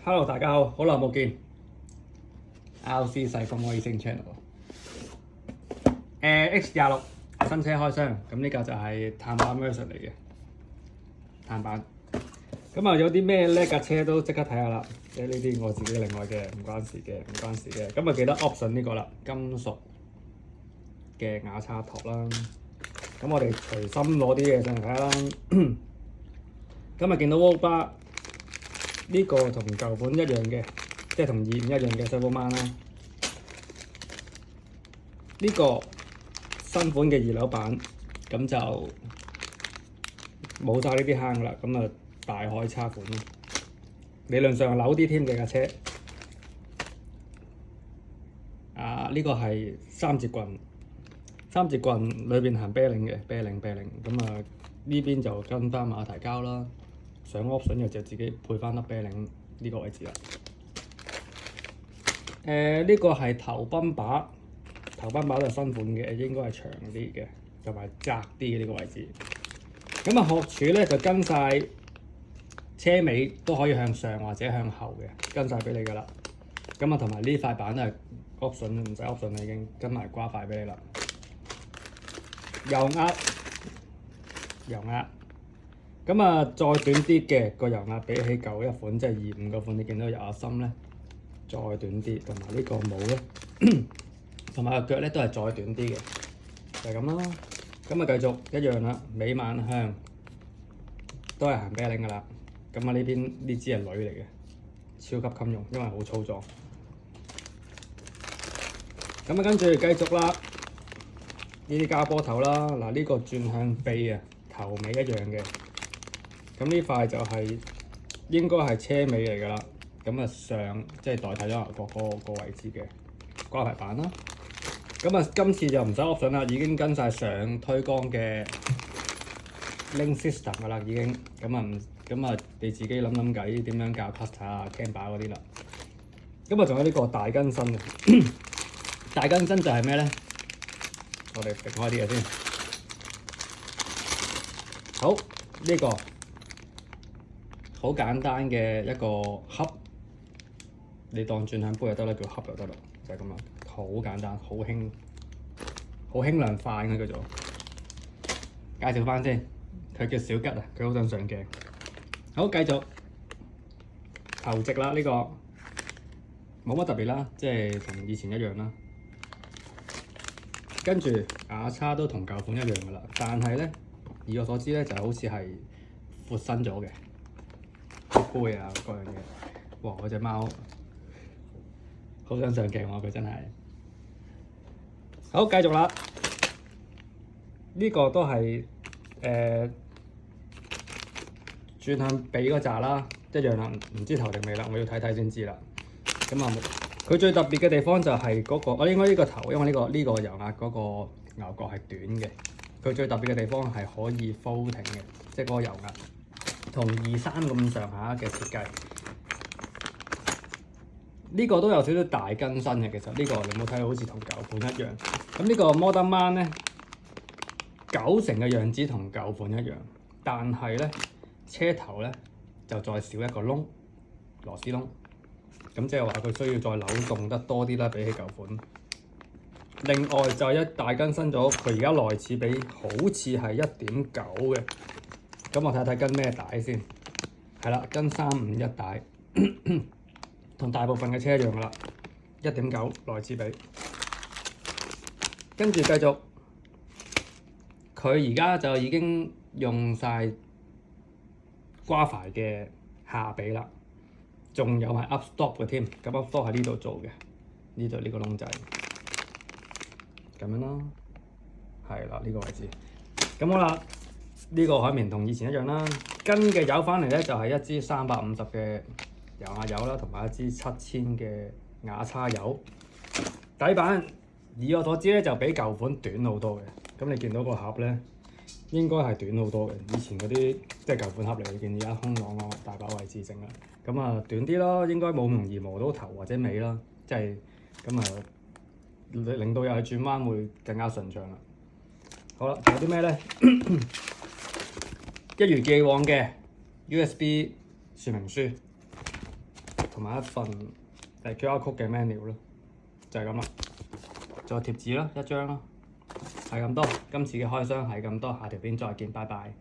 Hello 大家好，好耐冇見。RC 細風可以升 channel。X26新車開箱，咁呢架就係碳板 version 嚟嘅碳板。咁啊有啲咩呢？架車都即刻睇下啦。即係呢啲我自己另外嘅，唔關事嘅。咁啊記得 option 呢個啦，金屬嘅瓦叉托啦。咁我哋隨心攞啲嘢上嚟睇下啦。今日見到 World Bar 呢個同舊款一樣嘅，即係同2.5一樣嘅 Servoman 啦。呢個新款嘅2樓版，咁就冇晒呢啲坑啦。咁啊大開叉款啦，理論上係扭啲添嘅架車。呢個係三節棍裏邊行啤領嘅啤領。咁啊呢邊就跟翻馬蹄膠啦。上 option 嘅就自己配翻粒啤領呢個位置啦。呢個係頭泵把都係新款嘅，應該係長啲嘅，同埋窄啲嘅呢個位置。咁啊殼柱咧就跟晒車尾都可以向上或者向後嘅，跟晒俾你噶啦。咁啊同埋呢塊板都係 option， 唔使 option 啦，已經跟埋瓜塊俾你啦。油壓。咁啊，再短啲嘅個油壓比起舊一款，即係25嗰款，你見到油壓芯咧再短啲，同埋呢個帽咧，同埋個腳咧都係再短啲嘅，就係咁啦。咁啊，繼續一樣啦，尾晚向都係行啤領噶啦。咁啊，呢邊呢支係鋁嚟嘅，超級襟用，因為好粗壯。咁啊，跟住繼續啦，呢啲加波頭啦，嗱呢個轉向臂啊，頭尾一樣嘅。咁呢塊就應該係車尾嚟㗎啦，咁啊上即係代替咗牛角個位置嘅瓜牌板啦。咁啊今次就唔使 option 啦，已經跟晒上推缸嘅 link system 㗎啦，已經咁啊你自己諗計點樣校 cluster 啊 camber 嗰啲啦。咁啊仲有呢個大更新嘅，大更新就係咩咧？我哋搣開啲嘢先。好，呢個好簡單嘅一個盒，你當轉向杯就得啦，叫盒就得啦，就係咁啦，好簡單，好輕量化嘅叫做。介紹翻先，佢叫小吉啊，佢好想上鏡。好，繼續頭直啦，呢個冇乜特別啦，即係同以前一樣啦。跟住瓦叉都同舊款一樣噶啦，但係咧，以我所知咧，就好似係闊身咗嘅。杯啊，各樣嘢，哇！我隻貓好想上鏡喎，佢真係。好，繼續啦。呢個都係轉向髀嗰扎啦，一樣啦，唔知頭定尾啦，我要睇睇先知啦。咁啊，佢最特別嘅地方就係嗰個，我應該呢個頭，因為呢個油壓嗰個牛角係短嘅。佢最特別嘅地方係可以 folding 嘅，即係嗰個油壓。同23咁上下嘅設計，呢個都有少少大更新嘅。其實呢個你冇睇到好似同舊款一樣。咁呢個 Model Man 咧，90成嘅樣子同舊款一樣，但係咧車頭咧就再少一個窿，螺絲窿。咁即係話佢需要再扭動得多啲啦，比起舊款。另外就係一大更新咗，佢而家內齒比好似係1.9嘅。咁我睇睇跟咩帶先，係啦，跟351帶，同大部分嘅車一樣噶啦，1.9內齒比。跟住繼續，佢而家就已經用晒瓜牌嘅下髀啦，仲有埋 up stop 嘅添。咁 up stop 喺呢度做嘅，呢度呢個窿仔，咁樣咯，係啦呢個位置。咁好啦。呢個海綿同以前一樣啦，跟嘅油翻嚟咧就係一支350嘅油壓油啦，同埋一支7000嘅瓦叉油。底板以我所知咧就比舊款短好多嘅，咁你見到個盒咧應該係短好多嘅。以前嗰啲即係舊款盒嚟，你見而家空朗朗大把位置整啦，咁啊短啲咯，應該冇咁容易磨到頭或者尾啦，即係咁啊令到又去轉彎會更加順暢啦。好啦，仲有啲咩咧？一如既往嘅 USB 說明書，同埋一份QR code 嘅 menu 咯，就係咁啦。仲有貼紙啦，一張啦，係咁多。今次嘅開箱係咁多，下條片再見，拜拜。